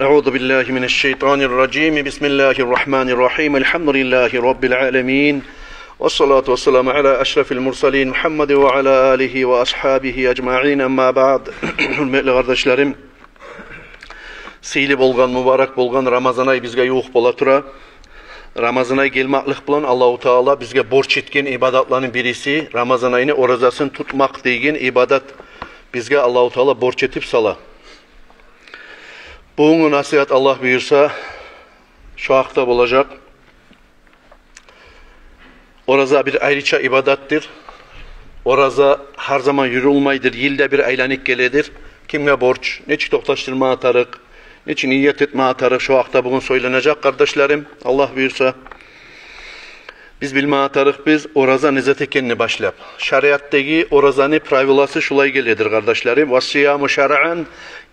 Euzu billahi mineşşeytanirracim. Bismillahirrahmanirrahim. Elhamdülillahi rabbil alamin. Ves salatu vesselamu ala eşrefil murselin Muhammed ve ala alihi ve ashabihi ecmaîn. Amma ba'd. Hürmetli kardeşlerim, seyli bolgan, mübarek bolgan Ramazan ayı bizge yo'q bola tura. Ramazan ayı gelmaklık bilan Allahu Teala bizge borç etken ibadatların birisi Ramazan ayını orazasını tutmak degen ibadat bizge Allahu Teala borç etip sala. Buğun nasihat Allah buyursa şu hakta olacak. Oraza bir ayrıca ibadattir. Oraza her zaman yürülmaydır. Yılda bir aylanık geledir. Kimge borç, neçik toktaştırma atarık, neçik niyet etme atarık şu hakta bugün söylenecek kardeşlerim. Allah buyursa biz bilme atarık, biz oraza nizet ekenini başlayıp. Şariattaki orazanı pravilası şulay geledir kardeşlerim. وَالصِّيَامُ شَرَعًا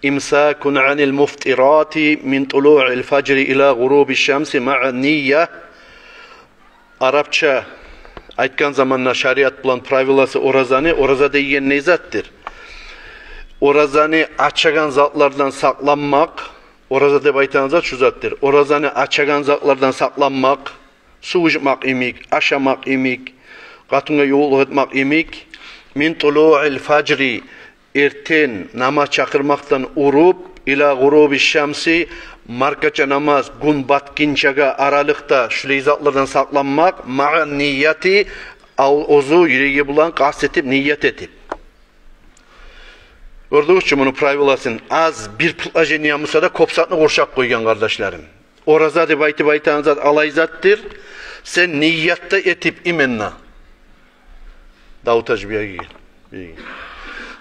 اِمْسَاكٌ عَنِ الْمُفْتِرَاتِ مِنْ طُلُوعِ الْفَجْرِ اِلَى غُرُوبِ الشَّمْسِ مَعَ النِّيَّةِ. Arapça aytkan zamanla şariat bulan pravilası orazanı, oraza deyigen neyzattir. Orazanı açagan zatlardan saklanmak, oraza deb aytan zat şu zattir. Orazanı açagan zatlardan saklanmak, su içmek imik, aşamak imik, katınga yol etmek imik, min tulu'il fajri, erten namaz çakırmaktan urup, ila gurubi şemsi, markaça namaz, gün batkinçaga aralıkta şuley zatlardan saklanmak, ma'a niyeti, ozu yüreği bulan kastetip, niyet etip. Gördüğünüz için bunu pravilasın az bir pılaje niyamusa da kopsatını korşak koygan kardeşlerim. Oraza de bayti baytan zat alayzattır. Sen niyatta etip imenna. Davutacı bir gel.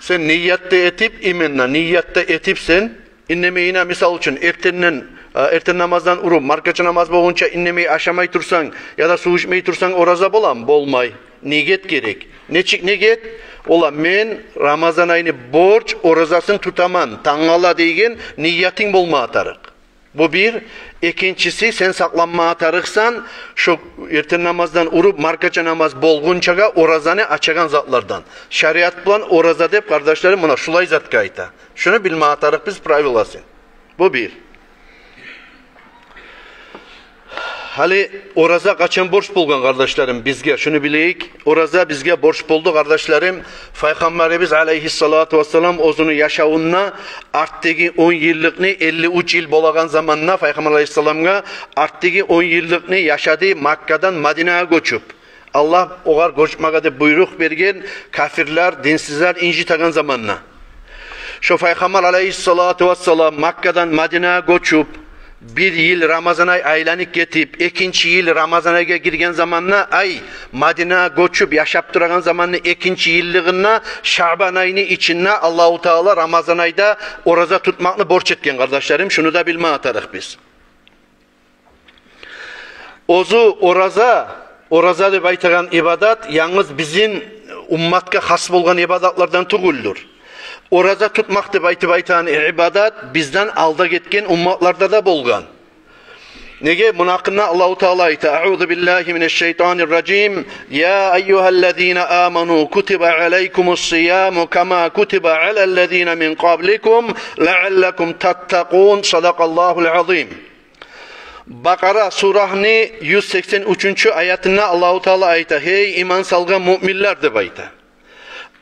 Sen niyatta etip imenna. Niyatta etip sen innemeyine misal için erten namazdan urup markaçı namaz boğunca innemeyi aşamay tursan ya da su içmeyi tursan oraza bolam bolmay. Niyet gerek. Neçik niyet? Ola men Ramazan ayını borç orazasını tutaman. Tangala degen niyetin bolma atarık. Bu bir. İkincisi sen saklanma atarıksan şu erten namazdan urup markaça namaz bolgunçaga orazanı açagan zatlardan. Şariat bulan oraza dep kardeşlerim buna şulay zat kayta. Şunu bilme atarık biz pravilasın. Bu bir. Hali oraza kaçan borç bulgan kardeşlerim bizge şunu bileyik. Oraza bizge borç buldu kardeşlerim. Peygamberimiz aleyhissalatu vesselam ozunu yaşavunna arttaki 10 yıllıkını 53 yıl bolagan zamanına Peygamber aleyhissalamga arttaki 10 yıllıkını yaşadı Makka'dan Madine'ye göçüp. Allah oğar göçmaka de buyruk bergen kafirler, dinsizler incitagan zamanına. Şu Peygamber aleyhissalatu vesselam Makka'dan Madine'ye göçüp bir yıl Ramazan ay aylanık getip, ikinci yıl Ramazan ayga girgen zamanla ay Madina göçüp yaşap duragan zamanla ikinci yıllığına Şaban ayını içinde Allahu Teala Ramazan ayda oraza tutmakla borç etken kardeşlerim. Şunu da bilme atarık biz. Ozu oraza deb aytagan ibadat yalnız bizim ummatga has bolgan ibadatlardan tuguldur. Oraza tutmak deb aytan ibadat bizden alda ketken ummatlarda da bolgan. Nege munaqinna Allahu Teala ayta Euzu billahi mineşşeytanirracim. Ya eyyuhellezine amanu kutiba aleykumus-siyamu kema kutiba alellezine min qablikum leallekum tattaqun. Sadakallahul azim. Bakara surahni 183. ayetinde Allahu Teala ayta hey iman salgan müminler deb ayta.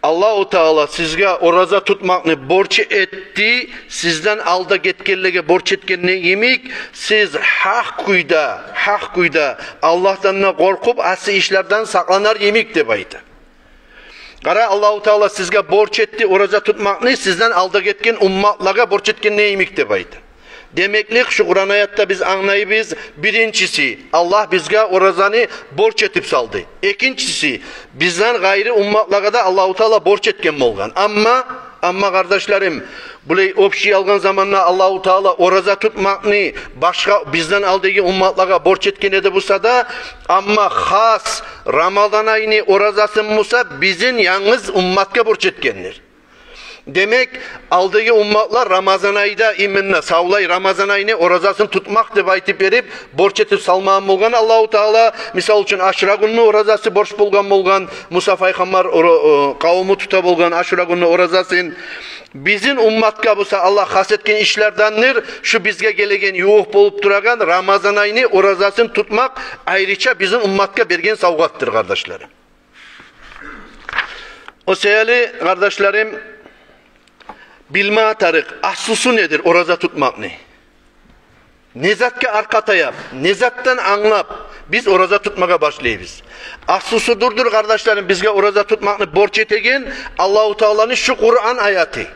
Allahu Teala sizge oraza tutmakni borç etti, sizden alda getkenlege borç etkenine yemik, siz hak kuyda Allah'tan korkup asi işlerden saklanar yemik de baydı. Kara Allahu Teala sizge borç etti, oraza tutmakni sizden alda getken ummatlaga borç etkenine yemik de baydı. Demeklik şu Kur'an ayette biz anlayıbız. Birincisi Allah bizge orazanı borç etip saldı. İkincisi bizden gayri ummatlara da Allahu Teala borç etken bolgan. Ama kardeşlerim bulay opşi algan zamanla Allahu Teala oraza tutmakni başka bizden aldığı ummatlara borç etken edi bulsa da ama has Ramazan ayını orazasın bulsa bizim yalnız ummatka borç etkendir. Demek aldığı ummatlar Ramazan ayda iminna savlay Ramazan ayını orazasını tutmak deb aytып berip borç etip salmağın bolgan Allahu Taala misal üçün Aşura günü orazası borç bolgan Musa Peygamber kavmi tuta bolgan Aşura günü orazasın bizim ummatka bolsa Allah has etken işlerdendir şu bizge gelegen yoğuk bolup duragan Ramazan ayını orazasını tutmak ayrıca bizim ummatka bergen savgattır kardeşlerim. O seyali kardeşlerim bilme atarık, aslısı nedir? Oraza tutmak ne? Nezatke arkata yap, nezattan anlap, biz oraza tutmaya başlayız. Aslısı durdur kardeşlerim, bizge oraza tutmakını borç etegen Allahu Teala'nın şu Kur'an ayeti.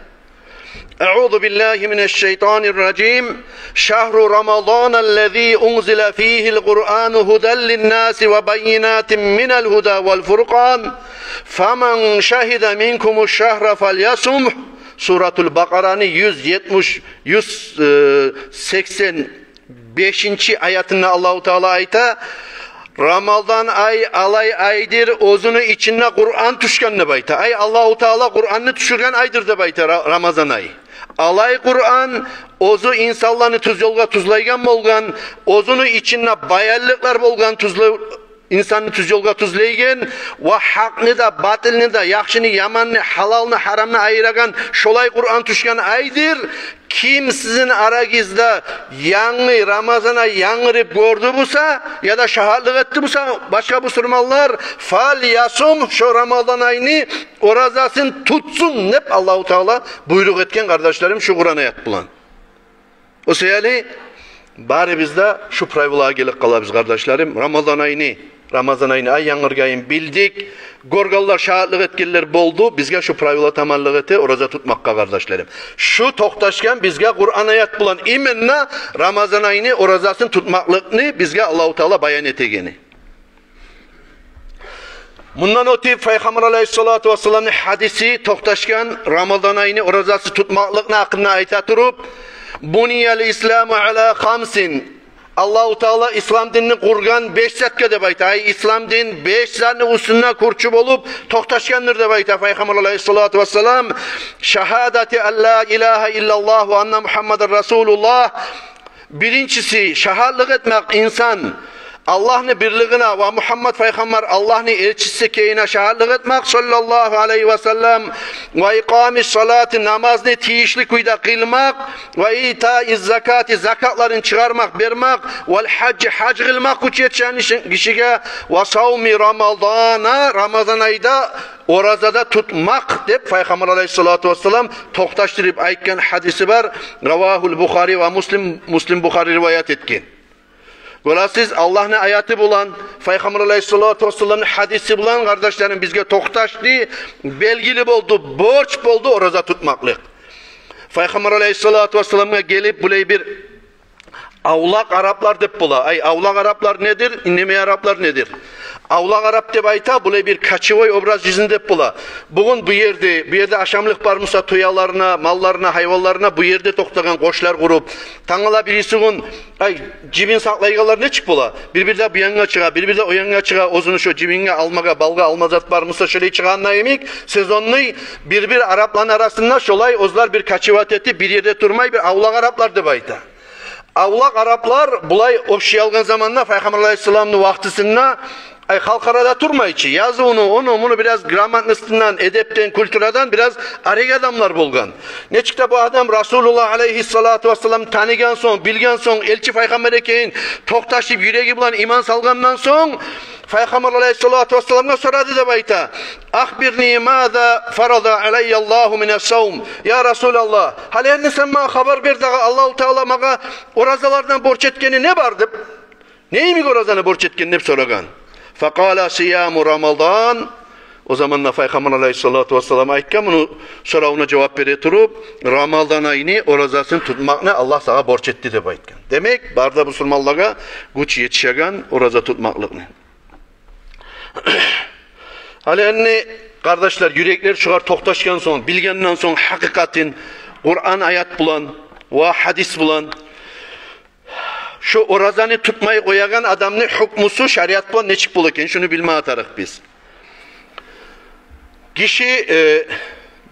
Euzu billahi mineşşeytanirracim. Şehru Ramazanellezî unzile fîhil Kur'anu huden linnâsi ve beyinatin minel huda vel furqan. Femen şehide minkumuş şehre felyasumh. Suratul Bakara'nın 185. ayetinde Allahu Teala ayta Ramazan ay alay aydır ozunu içinde Kur'an düşkenle bayta. Ay Allahu Teala Kur'an'ı düşürgen aydır da bayta Ramazan ayı. Alay Kur'an ozu insanlarını tuz yolga tuzlaygan bolgan, ozunu içinde bayallıklar bolgan İnsanı tuz yolga tuzlaygen ve hakni da batılni da yaxşını yamanni halalni haramni ayıragan şolay Kur'an düşken aydır. Kim sizin aragizda yanı Ramazan'a yanırıp gördü bulsa ya da şahitlik etti bulsa başka Müslümanlar fal yasum şu Ramazan ayını orazasını tutsun hep Allahu Teala buyruk etken kardeşlerim şu Kur'an ayet bulan. O seyali bari bizde şu pravila gelip kalabız kardeşlerim Ramazan ayını ay yanırgayın bildik. Gorgallar şahitlik etkiler boldu. Bizge şu pravila tamallık eti oraza tutmakka kardeşlerim. Şu toktaşken bizge Kur'an ayet bulan imenna Ramazan ayını orazasını tutmaklıkını bizge Allahu Teala bayan etegeni. Bundan öte Peygamber Aleyhissalatu vesselam'ın hadisi toktaşken Ramazan ayını orazası tutmaklıkını hakkında ayta durup Buniyel İslamu ala khamsin. Allahu Teala İslam dinini kurgan 5 zatke de bayta. İslam din 5 zatni usuluna kurçup olup toktaşkandır de bayta. Peygamber Aleyhissalatu vesselam şehadeti en la ilahe illallah ve anna Muhammeden Resulullah. Birincisi şahadlık etmek insan Allah'ın birliğine ve Muhammed Peygamber Allah'ın elçisi keyine şahitlik etmek sallallahu aleyhi ve sellem ve ikamis salatı namazını tiyişli kuyda kılmak ve itaiz zakati zakatların çıkarmak vermek ve hac kılmak kuçetşen kişiye ve savmi Ramazan ayda orazada tutmak deyip Peygamber aleyhissalatu vesselam toktaştırıp aytken hadisi var. Ravahul Bukhari ve Muslim Bukhari rivayet etkin. Siz Allah'ın ayeti bulan, Peygamber Aleyhisselatü Vesselam'ın hadisi bulan kardeşlerim bizge toktaştı, belgili oldu, borç oldu oraza tutmaklık. Peygamber Aleyhisselatü Vesselam'a gelip burayı bir avlak Araplar deyip bula. Ay avlak Araplar nedir? İnneme Araplar nedir? Avlak Arap deyip ayta burayı bir kaçıvoy obraz yüzünde deyip bula. Bugün bu yerde aşamlık barmısa toyalarına, mallarına, hayvanlarına bu yerde toktagan koşlar kurup tangala birisi gün ay cibin saklaygalar ne çık bula? Bir de bu yana çığa, bir de o yana çığa ozunu şu cibinge almaga, balga almazat barmısa şöyle çığanla emik sezonlu bir Arapların arasında şolay ozlar bir kaçıvat etti bir yerde durmay bir avlak Araplar deyip ayta. Avlak Araplar bulay okşayalgan zamanla Peygamber Aleyhisselam'ın vaktisinde halkarada durmayıcı. Yazı onu biraz gramatnısından, edepten, kültürden biraz arık adamlar bulgan. Ne çıktı bu adam Resulullah Aleyhissalatu Vesselam tanıgan son, bilgen son, elçi Peygamber ekeyin toktaşıp yüreği bulan iman salgandan son Peygamber Aleyhissalatu Vesselam'a soradı da bayta. Akbirni mâzâ farada aleyyallahu mine's-savm. Ya Resulallah, halen sen bana haber ver da Allah-u Teala bana orazalardan borç etkeni ne vardı? Neyimi orazanı borç etkeni hep soragan? Fakala siyamu Ramazan. O zamanla Peygamber Aleyhissalatu Vesselam aytkan bunu sonra ona cevap vere turup Ramazan ayını orazasını tutmakla Allah sana borç etti de aytkan. Demek barda Müslümanlara güç yetişegen oraza tutmaklıkını. Hali kardeşler yürekler çıkar toktaşkan son, bilgenden son hakikatin Kur'an ayet bulan ve hadis bulan şu orazanı tutmayı koyagan adamın hükmusu şeriat bulan ne çık bulurken şunu bilme atarık biz. Kişi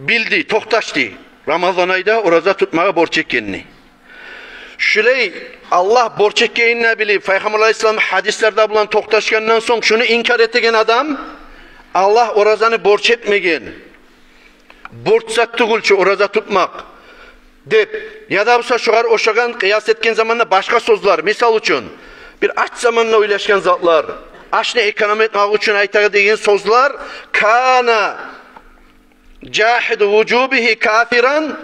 bildi, toxtaşdı. Ramazan ayda oraza tutmağa borç ekenini. Şuley Allah borç ekenini bilip Peygamber Aleyhisselam hadislerde bulan toxtaşkandan soň şunu inkar etgen adam Allah orazanı borç etmegen. Borçsat tugulçu oraza tutmak dep ya da bolsa şugar oşagan kıyas etken zamanda başka sözler misal üçün bir aç zamanla oylaşkan zatlar aşını ekonomi etmek üçün aytağı degen sözler kana cahidu vücubihi kafiran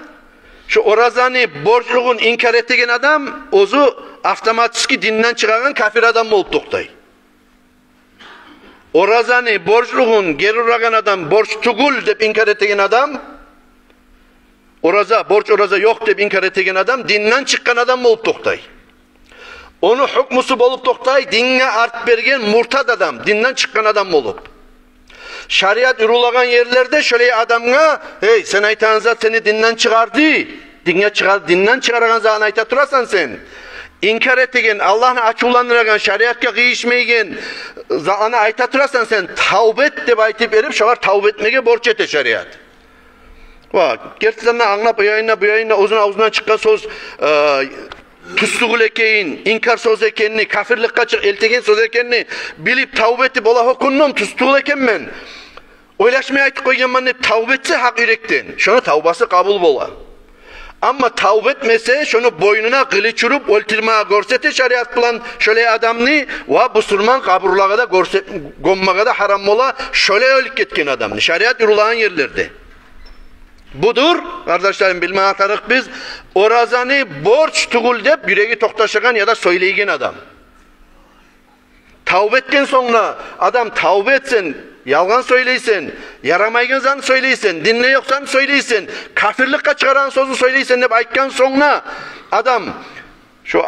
şu orazanı borçluğun inkar etgen adam ozu avtomatik dinden çıkaran kafir adam olup toktay. Orazanı borçluğun geri uragan adam borç tugul dep inkar etgen adam oraza yok dep inkar etgen adam dinden çıkan adam olup toktay. Onu hukmusu bolup toktay dinge art bergen murtad adam dinden çıkan adam olup. Şariat ürulagan yerlerde şöyle adamga hey sen aytan zat seni dinden çıkardı. Dinden çıkargan zatını ayta turasan sen. İnkar ettigen Allah'ını açıqlandıran şariatga kıyışmaygen zatını ayta turasan sen tavbet dep aytıp berip şolar tavbet etmege borç ete şariat. Gerçekten anlap bu yayına uzun ağzından çıkan söz tüslüğül ekeyin, inkar söz ekenini, kafirlik kaçır eltegen söz ekenini bilip tavbe etip ola hokunnum tüslüğül eken men. Oylaşmaya aytıp koygan man tavbe etse hak yürekten. Şonu tavbası kabul bola. Ama tavbe etmese şunu boynuna kılıç urup oltirmaya görsete şariat bilen şöyle adamni va busurman kaburlağa da gommağa da haram bola şöyle ölüp ketken adamni. Şariat yürülen yerlerde. Budur, kardeşlerim bilmeye atarık biz, orazanı borç tugul dep yüreği toktaşagan ya da söyleygen adam. Tavbe etken sonra adam tavbe etsin, yalgan söyleysin, yaramaygen zan söyleysin, dinle yoksan söyleysin, kafirlikka çıkaran sözü söyleysin dep aytkan sonra adam şu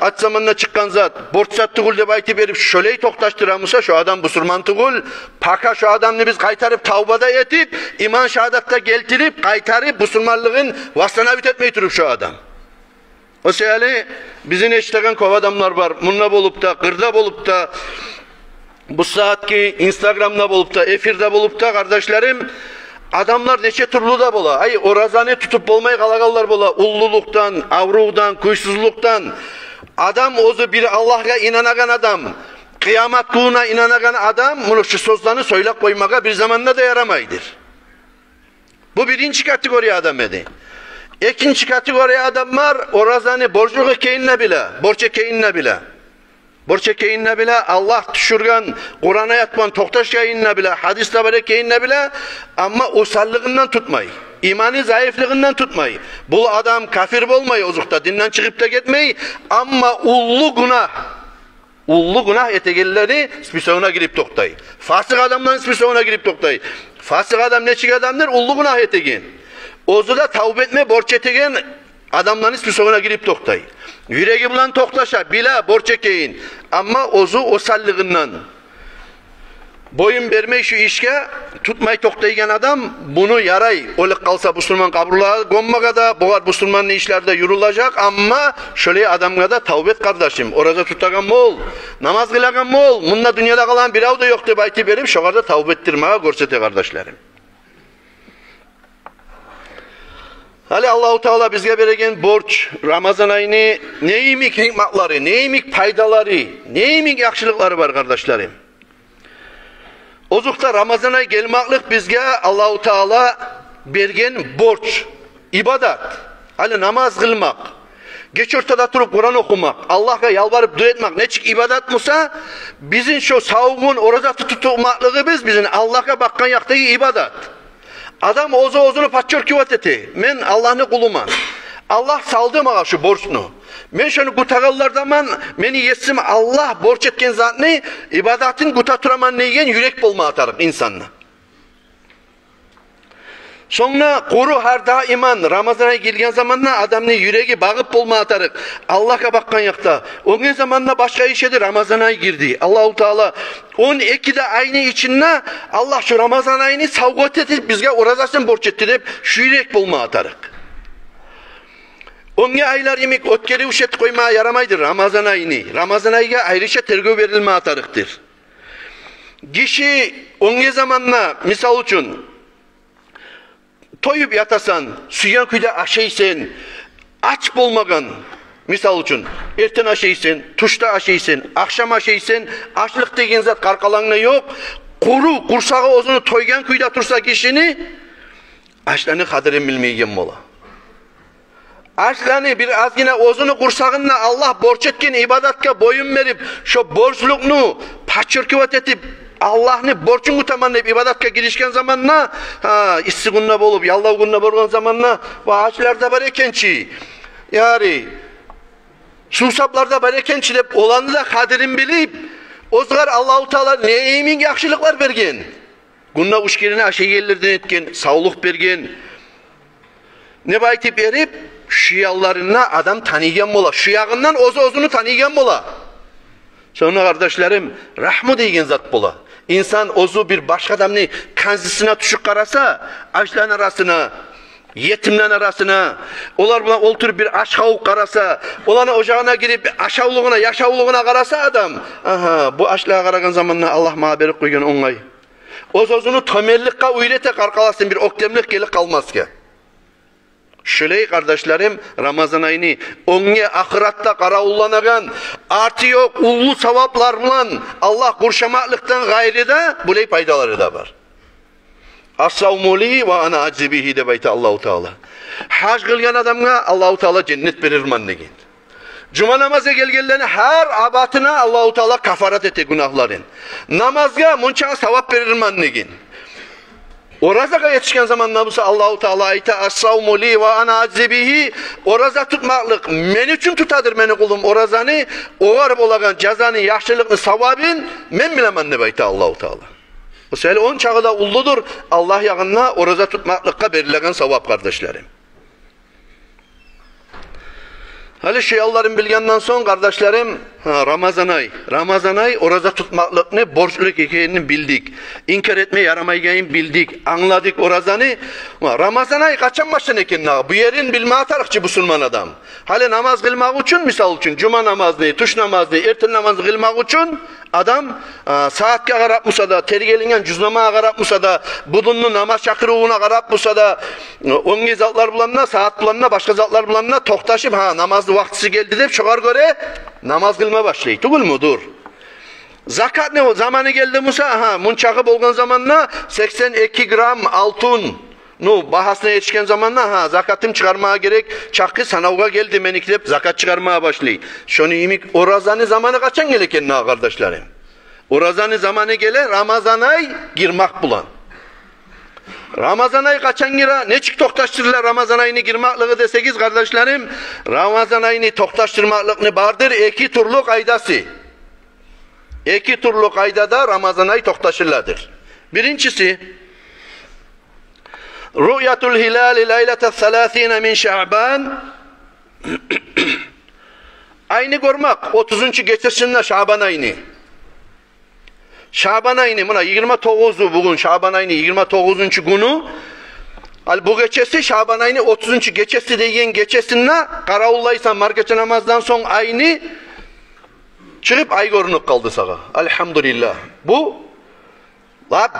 aç zamanına çıkan zat, borçsat tugul dep aytıp berip şöleyi toktaştıramısa şu adam busurman tugul, paka şu adamını biz kaytarıp tavbada etip, iman şahadatta geltirip, kaytarıp busurmanlığın vasfına bitetmeyi turup şu adam. O seyali bizin eşitegen kov adamlar var, munna bolup da, kırda bolup da, bu saatki Instagram'da bolup da, efirde bolup da kardeşlerim, adamlar neçe türlü da bola. Ay orazanı tutup bolmay kalagallar bola. Ulluluktan, avruğdan, kuysuzluktan. Adam ozu bir Allah'a inanagan adam. Kıyamet gününe inanagan adam bunu şu sözlerini söylep koymağa bir zamanda da yaramaydır. Bu birinci kategori adam edi. İkinci kategori adamlar orazanı borçluk ekeyinle bile, borç ekeyinle bile. Borç ekeyinle bile Allah düşürgen Kur'an'a yatman toktaş yayınla bile hadiste berek yayınla bile ama usallığından tutmayı imani zayıflığından tutmayı bu adam kafir olmayı ozukta dinden çıkıp da gitmeyi ama ullu günah etegelleri spisoğuna girip toktayı fasık adamların spisoğuna girip toktayı fasık adam neçik adamdır ullu günah etegen ozu da tavbe etme borç etegen adamların spisoğuna girip toktayı yüreği bulan toktaşa bila borç ekeyin ama ozu osallığından boyun vermeyi şu işe tutmayı toktaygen adam bunu yaray oluk kalsa Müslüman kaburluğa gommaga da boğar Müslümanın işlerde yürülacak ama şöyle adamga da tavbet kardeşim oraza tutagan mol namaz kılagan mol bunda dünyada kalan bir av da yok dep aytıp berip şogarda tavbettirmeye görsete kardeşlerim. Hali Allahu Teala bizge beregen borç Ramazan ayını neyimik hikmatları, neyimik paydaları, neyimik yakşılıkları var kardeşlerim. Ozukta Ramazan ayı gelmaklık bizge Allahu Teala bergen borç, ibadat. Hali namaz kılmak, geç ortada turup Kur'an okumak, Allah'a yalvarıp dua etmek neçik ibadat musa bizim şu savuğun oraza tutulmaklığı bizim Allah'a bakkan yaktığı ibadat. Adam ozunu patçör kivat eti. Men Allah'ını kuluman. Allah saldı mağa şu borçunu. Men şunu kutagallardaman meni yesim Allah borç etken zatını ibadatın kutaturaman neygen yürek bulma atarık insanla. Sonra kuru her daiman Ramazan'a girgen zamanla adamın yüreği bağıp bulma atarık. Allah'a bakkan yakta. O zamanla başka işedi Ramazan'a girdi. Allahu Teala 12'de aynı içinde Allah şu Ramazan ayını savgot edip bizge orazasın borç ettirip şu yürek bulma atarık. 10 aylar yemek ötkeri uşet koymaya yaramaydır Ramazan ayını. Ramazan ayıga ayrıca tergö verilme atarıktır. Kişi 10 zamanla misal için toyup yatasan, suyan kuyda aşeysen, aç bolmagan, misal üçün, erten aşeysen, tuşta aşeysen, akşam aşeysen, açlık degen zat karkalangına yok, kuru, kursağı ozunu toygan kuyda tursa kişini, açlanı kadirin bilmeygen mola. Açlanı bir azgina ozunu kursağınla Allah borç etken ibadatka boyun verip, şu borçluknu paçırkıvat etip, Allah'ını borçun utamanlayıp ibadatka girişken zamanla, istigunna bolup, yallavgunna bolgan zamanla, bu ağaçlarda var ekençi, yani, susaplarda var ekençi dep, olanı da kadirin bilip, ozgar Allah-u Teala ne emin yakşılıklar bergen. Gunna uşkerine aşegellerden etken, sağlık bergen, ne baytip erip, şiyallarına adam tanıyan bola, şiyağından ozunu tanıyan bola. Sonra kardeşlerim, rahmu degen zat bola. İnsan ozu bir başka adamını kanzisine tuşuk karasa, açların arasına, yetimlerin arasına, onlar buna olturup bir aşağılık karasa, olanı ocağına girip aşağılığına, yaşağılığına karasa adam, aha bu aşlığa karagan zamanla Allah mağaberi koygun onay. Ozunu tömellikle uyrete karkalasın bir oktemlik gelip kalmaz ki. Şöyle kardeşlerim, Ramazan ayını onge ahiratta karaullanagan artı yok ullu savaplar bilan Allah kurşamaklıktan gayri de bulay paydaları da var. As-savmuli ve ana acibihi de bayta Allahu Teala. Hac kılgan adamga Allahu Teala cennet verirman degen. Cuma namazı gelgenlerine her abatına Allahu Teala kafarat ete günahların. Namazga munça savap verirman degen. Orazaga yetişken zaman namusa Allahu Teala ayta as-savmu li ve ana acibihi oraza tutmaklık men üçün tutadır meni kulum orazanı oğar bolagan cazanı yaxşılıkны savabın men bilemen ne bayta Allahu Teala. O seli on çağıda ulludur Allah yağına oraza tutmaklıkka verilen savab kardeşlerim. Hali şeyalların bilgenden son kardeşlerim Ramazan ay oraza tutmaklıkını borçluluk hikayeni bildik. İnkar etmeye yaramayacağını bildik. Anladık orazanı. Ramazan ay kaçan baştan ekin bu yerin bilme atarıkçı Müslüman adam. Hali namaz kılmak için misal için cuma namazını, tuş namazını, ertel namazını kılmak için adam saatke qarap musa da, tergelingen cüznama qarap musa da, budunlu namaz çakırıvına qarap musa da, onge zatlar bulanına, saat bulanına, başka zatlar bulanına toxtaşıp namazlı vaktisi geldi deyip çıkar göre namaz kılma başlayı. Tugul mudur? Zakat ne o? Zamanı geldi musa, munçakı bolgan zamanla 82 gram altın bahasına yetişken zamanla zakatım çıkarmaya gerek. Çakı sanavga geldi meniklep zakat çıkarmaya başlayı. Şunu imik orazanı zamanı kaçan geleken kardeşlerim? Orazanı zamanı gele Ramazan ay girmak bulan. Ramazan ayı kaçan gira ne çık toktaştırırlar Ramazan ayını girmaklığı desekiz kardeşlerim. Ramazan ayını toktaştırmaklığı vardır iki turluk aydası. İki turluk aydada Ramazan ayı toktaşırlardır. Birincisi Rü'yatul hilali leyletel 30 min Şaban ayını görmek 30. gecesinde Şaban ayını. Şaban ayını buna 29'u bugün Şaban ayını 29. günü. Bu gecesi Şaban ayını 30. gecesi deyen gecesinde karavullaysan markete namazdan son ayını çıkıp ay görünüp kaldı sağa. Elhamdülillah. Bu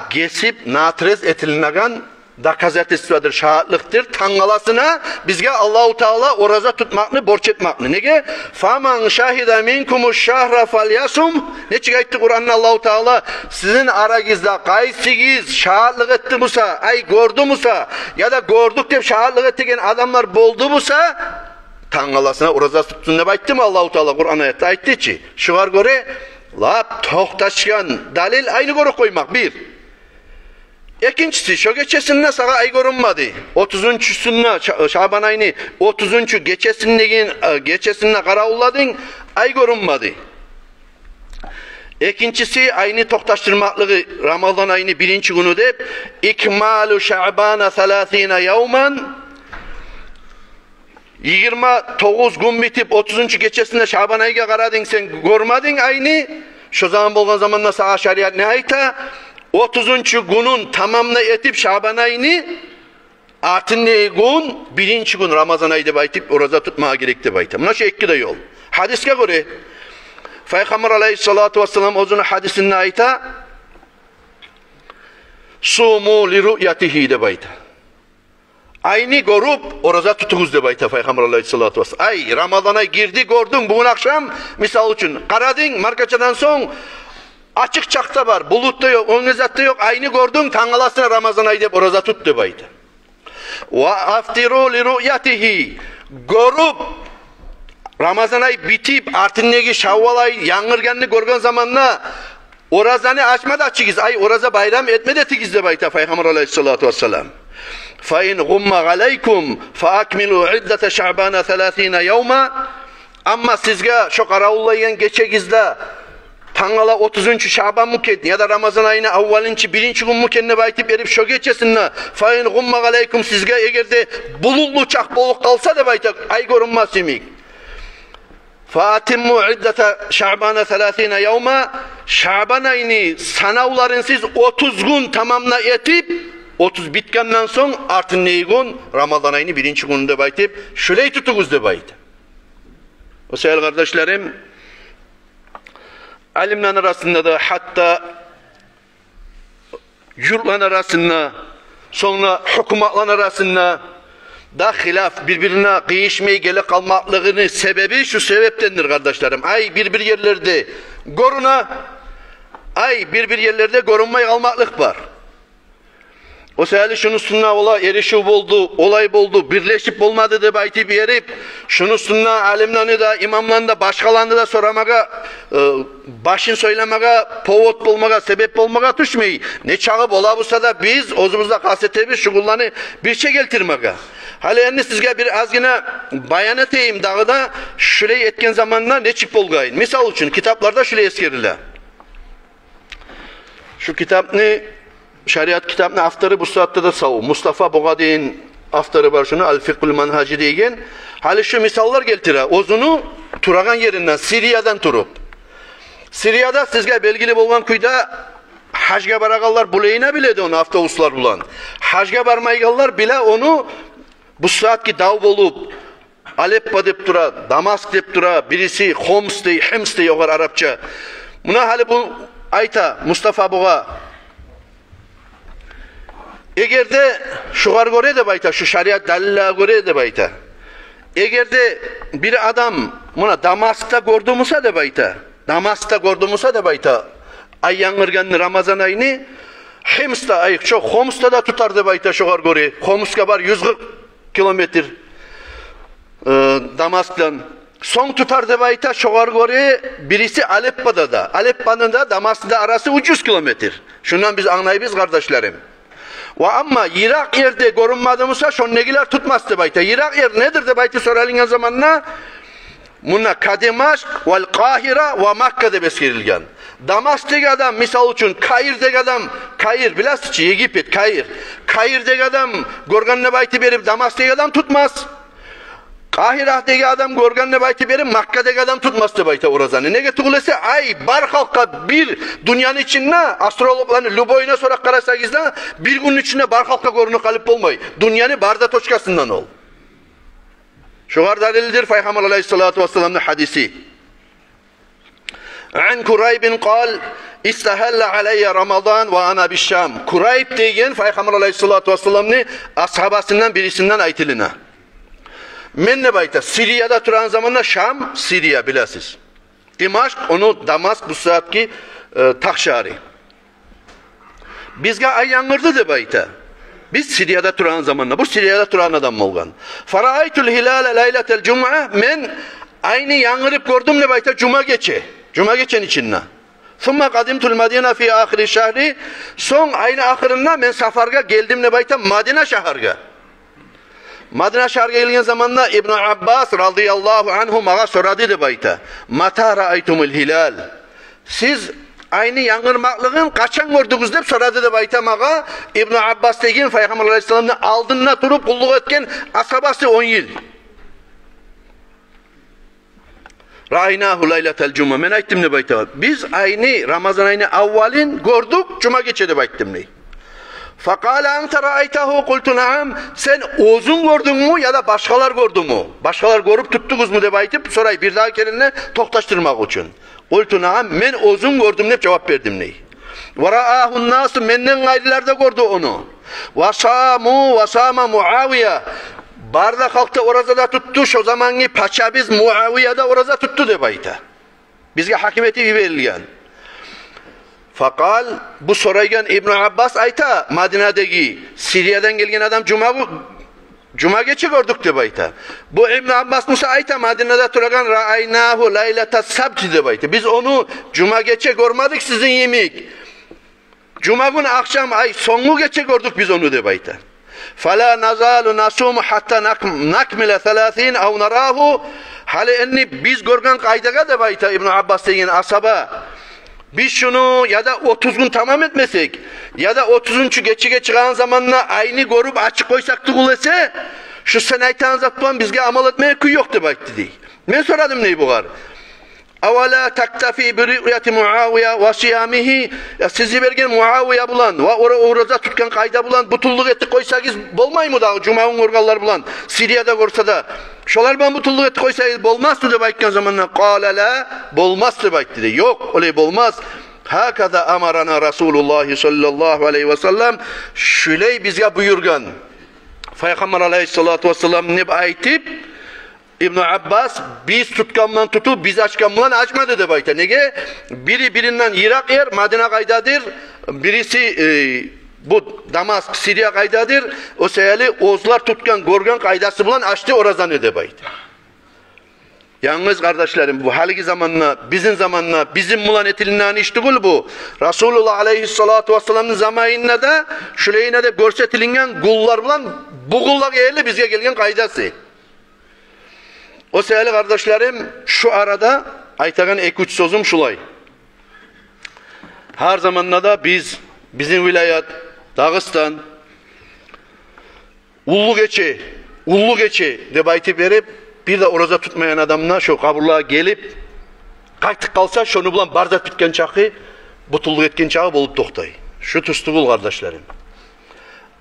gesip natrez etilinagan dakazatistvadır, şahitliktir. Tangalasına bizge Allahu Teala oraza tutmakını borç etmakını. Nege? Faman şahide minkumuş şahra falyasum. Ne çıkayttı Kur'an'ın Allahu Teala? Sizin aragizda qaysigiz şahitlik etti musa, ay gördü musa ya da gördük deyip şahitlik ettigen adamlar boldu musa tangalasına oraza tutsun ne bayttı mı Allahu Teala Kur'an ayette aytti ki şuvar göre toxtaşkan dalil aynı göre koymak bir. İkincisi şu geçesinde sağa ay görünmedi. 30'sünde Şaban ayını 30. geçesinde karavulladın ay görünmedi. İkincisi ayını toktaştırmaklığı Ramazan ayını birinci günü deyip ikmalu Şaban'a 30 yevmen 29 gün bitip 30. geçesinde Şaban ayıga karadın sen görmedin ayını şu zaman bolgan zamanla sağa şariat ne ayta 30. günün tamamını etip Şaban ayını artın gün birinci gün Ramazan ayı baytip oraza tutmaya gerekti bayta. Buna iki de yol. Hadiske göre Peygamber aleyhissalatu vesselam ozunu hadisinde ayta sumu li rü'yatihi de bayta. ayni görüp oraza tutunuz deb ayta Peygamber aleyhissalatu vesselam. Ay Ramazana girdi gördün bugün akşam misal için karadın markaçadan son açık çakta var bulutta yok önüzatta yok ayni gördün tangalasına Ramazan ayı deb oraza tut deb ayta. Ve aftiru li ru'yatihi görüp Ramazan ayı bitip artındaki Şavval ayı yangırganını görgen zamanla orazanı açma da çıkız. Ay oraza bayram etme de tikiz de bayta Peygamber aleyhissalatu vesselam. Fa in gumma aleykum fa akmilu iddete şa'bana 30 yevma. Ama sizge şu karavullayın geçegizde tangala 30. Şaban muken ya da Ramazan ayına avvalinci birinci gün mukenine baytip erip şu geçesinle fa in gumma aleykum sizge eğer de bulullu çak boluk kalsa da bayta ay görünmez imik. فَاَتِمُّ عِدَّةَ شَعْبَانَ 30 يَوْمَ Şaban ayını sanavların siz 30 gün tamamla etip 30 bitkenden son artın neyi gün Ramazan ayını birinci gününde baytip şöyle tutunuz de baytı. O sevgili kardeşlerim alimler arasında da hatta yurtlar arasında sonra hükümetler arasında da hilaf birbirine kıyışmaya gele kalmaklığının sebebi şu sebeptendir kardeşlerim. Ay bir yerlerde goruna, ay bir yerlerde gorunmaya kalmaklık var. O sebeple şunun üstüne ola erişip oldu, olay oldu, birleşip olmadı da bayti bir yerip, şunun üstüne alimlerini de, imamlarını da, başkalarını da soramaga, başın söylemege, povot bulmaga, sebep bulmaga düşmeyi. Ne çağıp ola bulsa da biz, ozumuzda kasetemiz, şugullarını bir şey geltirmege. Hali eni sizge bir az yine bayan eteyim dağıda, şurayı etken zamanla ne çık bolgayın. Misal için kitaplarda şurayı eskirirler. Şu kitap ne? Şeriat kitabının aftarı bu saatte de savu. Mustafa Boğadi'nin aftarı var şunu. Al-Fiqhul Manhacı degen. Hali şu misallar geltire. Ozunu turagan yerinden, Siriyadan turup. Siriyada sizge belgili bolgan kuyda hacga baragallar buleyine biledi onu avtobuslar bulan. Hacga barmaygallar bile onu bu saatki dav bolup Aleppo dep tura, Damask dep tura, birisi Homs dey, Hems dey yogar Arapça. Buna hali bu ayta Mustafa Boğa eğer de şugar göre de bayta, şu şariat dalila göre de bayta. Eğer de bir adam buna Damask'ta gördüğümüzse de bayta, Damask'ta gördüğümüzse de bayta, ay yangırganlı Ramazan ayını, Hems'ta ayık çok, Homs'ta da tutar da bayta şugar göre. Homs'ka var 140 kilometre Damask'tan. Son tutar da bayta şugar göre birisi Aleppo'da da. Aleppo'nun da Damask'ta arası 300 kilometre. Şundan biz anlayabiliriz kardeşlerim. Ve ama Irak yerde görünmadığımızsa şon negiler tutmaz da bayta. Irak yer nedir de bayta soralım zamanla? Buna Kadimaşk vel Kahira ve Makke'de beskirilgen. Damask'taki adam misal için Kair'deki adam, Kair bilhassa Yegipet, Kair. Kair'deki adam gorganına baytı verip Damask'taki adam tutmaz. Kahira'daki adam gorganına baytı verip Makke'deki adam tutmaz da bayta orazanı. Ne getirilse ay bar halka bir dünyanın içinde astrologlarını Luboy'una sonra karasakizde bir günün içinde bar halka görünü kalıp olmayı. Dünyanın barda toçkasından ol. Şu kadar delildir Peygamber aleyhissalatu vesselam'ın hadisi. An Kurayb'in kal istahalla aleyye Ramazan ve ana bişşam. Kurayb degen Peygamber aleyhissalatu vesselam'ın ashabasından birisinden aytilina. Men ne bayta? Siriyada turan zamanla Şam, Siriya bilasiz. Dimaşk onu Damask bu saatki takşari. Bizge ay yangırdı de bayta. Biz Siriyada turan zamanla, bu Siriyada turan adam olgan. Faraaytul hilale laylatel cuma, men aynı yangırıp gördüm ne bayta cuma geçe. Cuma geçen içinna. Thumma qadimtul Madina fi ahiri şahri, son aynı ahirinde men safarga geldim ne bayta Madina şaharga. Madina şaharga gelgen zamanla İbn Abbas radıyallahu anhu mağa soradı de bayta. Mata ra'aytumul hilal. Siz aynı yangırmaklığın kaçan gördünüz deyip soradı da bayta mağa. İbn Abbas degen Peygamber aleyhisselam'ın aldığına turup kulluk etken asabası 10 yıl. Ra'aynahu laylatel cuma. Men ayttim ne bayta. Biz aynı Ramazan ayını avvalin gördük, cuma geçede bayttim ne. Fakale ente ra'aytahu kultu na'am. Sen özün gördün mü ya da başkalar gördü mü? Başkalar görüp tuttunuz mu de baytıp sorayı bir daha kendine toktaştırmak için. Kultu na'am. Men özün gördüm ne cevap verdim ne. Ve ra'ahun nasu menden gayrılar da gördü onu. Vasamu vasama Muaviye. Barda halkta orazada tuttu. Şu zamanki paçabiz Muaviye'de oraza tuttu de bayta. Bizge hakimiyeti verilgen. Fakal bu soraygan İbn Abbas ayta Madine'deki Suriye'den gelgen adam Cuma geçe gördük de bayta. Bu İbn Abbas Musa ayta Madine'de turagan ra'aynahu laylata sabt de bayta. Biz onu Cuma geçe görmedik sizin yemek. Cuma günü akşam ay sonu geçe gördük biz onu de bayta. Fala nazalu nasumu hatta nakmile 30 av narahu. Hali enni biz görgen kaydaga de bayta İbn Abbas deyin asaba. Biz şunu ya da 30 gün tamam etmesek ya da 30. geçe çıkan zamanla aynı görüp açık koysak tıgıl etse şu sen aytan zatman bizge amal etmeye kıy yok de baktı değil. Ben soradım neyi bu var? Avala taktafi bi rü'yati Muaviye ve siyamihi. Ya sizi bergen Muaviye bulan ve orada tutkan kayda bulan butulluk ettik koysakız bolmay mı da Cuma'nın organlar bulan Suriye'de görse de şolar ben butulluk ettik koysakız bolmaz de baytkan zamanla qala la bolmaz de baytı de. Yok öyle bolmaz. Hakada amarana Resulullah sallallahu aleyhi ve sellem şüley bizge buyurgan. Peygamber aleyhissalatu vesselam ne aytip İbn Abbas biz tutkandan tutup biz açkandan açmadı de bayta. Nege? Biri birinden Irak yer Madine kaydadır. Birisi bu Damask Suriye kaydadır. O seyali Oğuzlar tutkan gorgan kaydası bulan açtı orazan de bayta. Yalnız kardeşlerim bu haliki zamanla bizim zamanla bizim mulan etilinden iştigul bu. Resulullah aleyhissalatu vesselam'ın zamanında da şüleyine de görsetilingen gullar bulan bu gullar eğerli bizge gelgen kaydası. O sevgili kardeşlerim şu arada aytagan 2-3 sözüm şulay. Her zamanla da bizim vilayet Dağıstan ullu geçe de baytip verip bir de oraza tutmayan adamına şu kaburluğa gelip kaytık kalsa şunu bulan barzat bitken çakı butulluk etken çağı bolup toktay. Şu tüstübül kardeşlerim.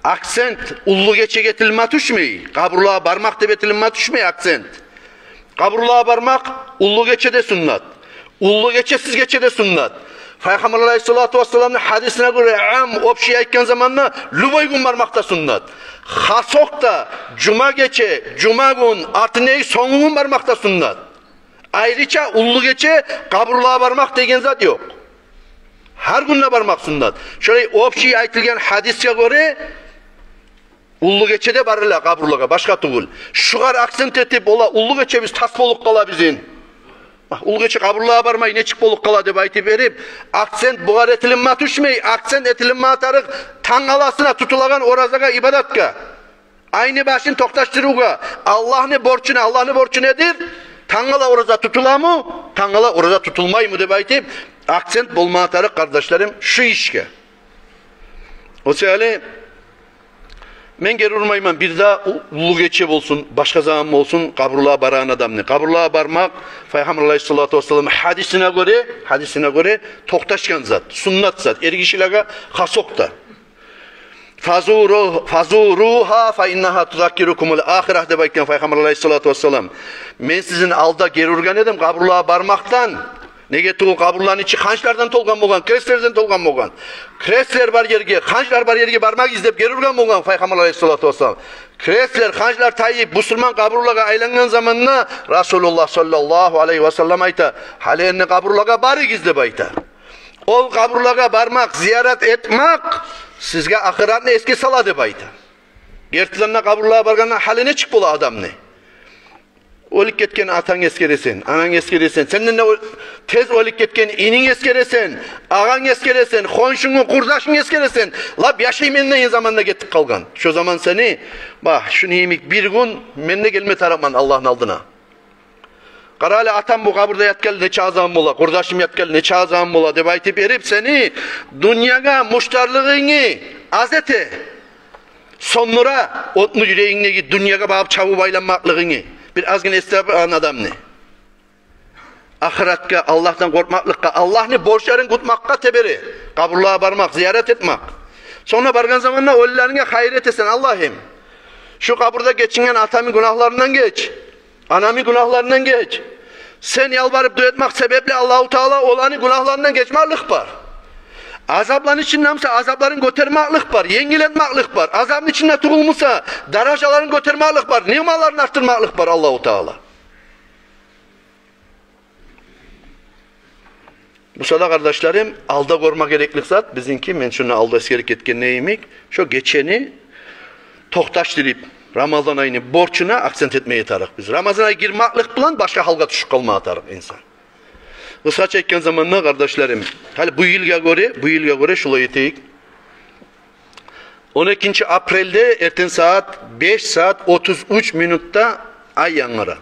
Aksent ullu geçe getilme düşmeyi. Kaburluğa barmak da betilme düşmeyi aksent. Kaburluğa barmak ullu geçe de sünnet. Ullu geçe siz geçe de sünnet. Peygamber aleyhissalatu vesselam'ın hadisine göre opşi aytken zamanla lüboy gün barmakta sünnet. Hasok da cuma geçe, cuma gün artıneyi sonu gün barmakta sünnet. Ayrıca ullu geçe kaburluğa barmak degen zat yok. Her günle barmak sünnet. Şöyle opşi aytılgan hadisine göre ullu geçede barırlar kaburluğa başka tuğul. Şugar aksent etip ola ullu geçe biz tas boluk kala bizim. Ullu geçe kaburluğa barmay neçik boluk kala deb aytip verip aksent buğar etilinma düşmey, aksent etilinma tarık tangalasına tutulagan orazaga ibadatka. Aynı başın toktaştırıga. Allah'ın borçu nedir? Tangala oraza tutula mı? Tangala oraza tutulmay mı deb aytip aksent bolma tarık kardeşlerim şu işke. O sebeple men geri urmayman bir daha ulu geçe bolsun, başka zaman olsun kaburluğa baran adam ne? Kaburluğa barmak Peygamber aleyhissalatu vesselam hadisine göre toktaşkan zat, sünnet zat, ergişilaga hasokta. Fazuruha fa innaha tuzakkirukumul ahireh de baytken Peygamber aleyhissalatu vesselam. Men sizin alda geri urgan edim kaburluğa barmaktan. Nege tuğul kaburların içi kançlardan tolgan boğan, kreslerden tolgan boğan. Kresler var yerge, kançlar var yerge barmak izlep gerurgan boğan Peygamber aleyhissalatu vesselam. Kresler, kançlar tayyip, Müslüman kaburluğa aylangan zamanına Resulullah sallallahu aleyhi ve sellem ayta. Haleyenne kaburluğa bari gizlep ayta. Ol kaburluğa barmak, ziyaret etmek sizge ahiratını eski sala dep ayta. Gertilanna kaburluğa barganna haline çık bola adam ne? Olik ketken atan eskeresen, anan eskeresen, senden de tez olik ketken inin eskeresen, ağan eskeresen, konşunun, kurdaşın eskeresen, lab yaşay menden zamanla gettik kalgan. Şu zaman seni, bak şunu yemik bir gün menne gelme tarafman Allah'ın aldına. Karali atam bu kaburda yatkel ne çağzağım ola, kurdaşım yatkel ne çağzağım ola deb aytip erip seni dünyaya muştarlığını azete, sonra otlu yüreğindeki dünyaya bağıp çavu baylanmaklığını bir azgın estağfurullah adam ne? Ahiratka, Allah'tan korkmaklıkka, Allah'ını borçların kutmakka teberi, kaburluğa barmak, ziyaret etmek. Sonra bargan zamanla ölülerine hayret etsen Allah'ım. Şu kaburda geçingen atamın günahlarından geç, anamın günahlarından geç. Sen yalvarıp dua etmek sebeple Allahu Teala olanı günahlarından geçmarlık var. Azapların içinde namsa azapların götürmeklik var, yengilenmeklik var. Azabın içinde tutulmuşsa darajaların götürmeklik var, nimaların arttırmaklik var Allahu Teala. Bu sada kardeşlerim, alda korma gereklik zat bizimki, men şunu alda eskerik etken neyimik, şu geçeni toktaştırıp Ramazan ayını borçuna aksent etmeye tarık biz. Ramazan ayı girmeklik bilen başka halga düşük kalmaya tarık insan. Kısa çekкен zamanla kardeşlerim, hali bu yılga göre şulay eteyik. 12 April'de erten saat 5 saat 33 minutta ay yanıra.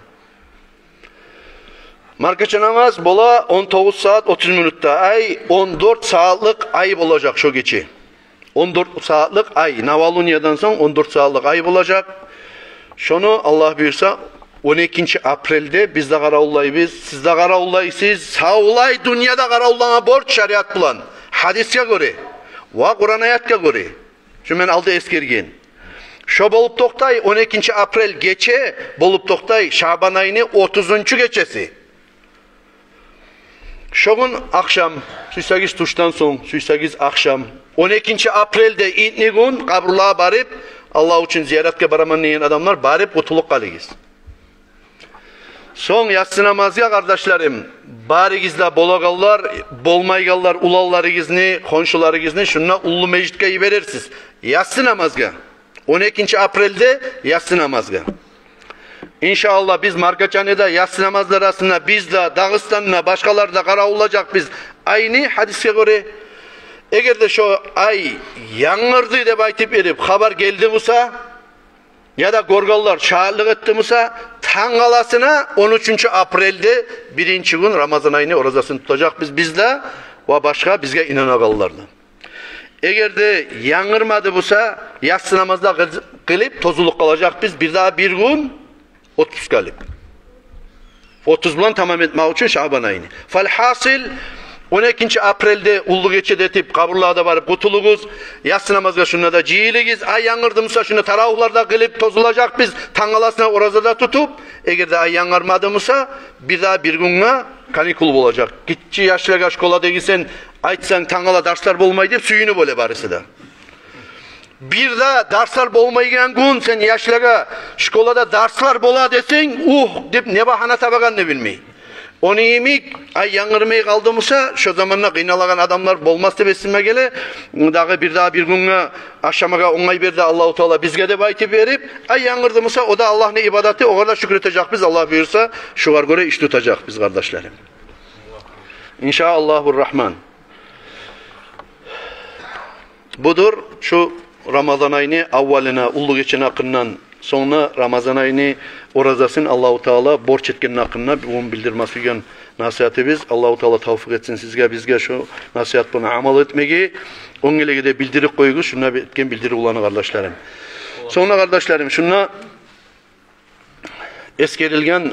Markaça namaz bola 19 saat 30 minutta ay 14 saatlik ay olacak şu geçi. 14 saatlik ay. Navalunyadan sonra 14 saatlik ay olacak. Şunu Allah buyursa 12 April'de biz de karavullayız, siz de karavullayısınız, sağolay dünyada karavullana borç şariat bulan. Hadis'e göre ve Kur'an ayet'e göre. Şu men aldı eskergen. Şu bolup toktay 12 April geçe bolup toktay Şaban ayını 30. geçesi. Şoğun akşam 8 tuştan son 8 akşam 12 April'de İdni gün kabruluğa barıp Allah için ziyaretke baraman neyen adamlar barıp kutuluk kalıgız. Son yatsı namazıya kardeşlerim barigizde bolagallar, bolmaygallar, ulallarıgizni, konşularıgizni şununla ullu mecitke verirsiz. Yatsı namazga 12 April'de yatsı namazga. İnşallah biz Markaçhane'de yatsı namazlar arasında biz de Dağıstan'la başkaları da karavulacak biz. Aynı hadise göre eğer de şu ay yanırdı de baytip verip haber geldi musa ya da gorgallar şahitlik etti musa tangalasına 13. April'de birinci gün Ramazan ayını orazasını tutacak biz de ve başka bizge inanagalılarla. Eğer de yanırmadı musa yatsı namazda kılıp tozuluk kalacak biz bir daha bir gün 30 kalıp. 30 bulan tamam etmek için Şaban ayını. Falhasil 12 April'de ullu geçet etip kaburlarda varıp kutuluğuz. Yatsı namazga şuna da cihiligiz. Ay yanırdımsa şunu taravuklarda kılıp tozulacak biz. Tangalasına orazada tutup. Eğer de ay yanırmadımsa bir daha bir günle kanikul olacak. Gitçi yaşlıga şkolada gitsen aytsan tangala dersler bolmay deyip suyunu böyle barısı da. Bir de dersler bolmaygen gün sen yaşlıga şkolada dersler bola desen deyip ne bahana tabagan ne bilmeyi. Onu yemik ay yanırmay kaldımsa şu zamanla kıynalagan adamlar bolmaz da besime gele. Dağı bir daha bir günge aşamaga onay berdi Allahu Teala bizge de baytı verip ay yanırdımsa o da Allah'ın ibadeti o kadar şükredecek biz Allah buyursa şu var göre iş tutacak biz kardeşlerim. İnşallahurrahman. Budur şu Ramazan ayını avvaline ullu geçen hakkından sonra Ramazan ayını orazasın Allahu Teala borç etkenin hakkında bunu bildirmesi için nasihatimiz Allahu Teala tavfik etsin sizge bizge şu nasihat buna amal etmeyi on gelege de bildirip koyuyoruz şuna etken bildirip ulanı kardeşlerim. Sonra kardeşlerim şuna eskerilgen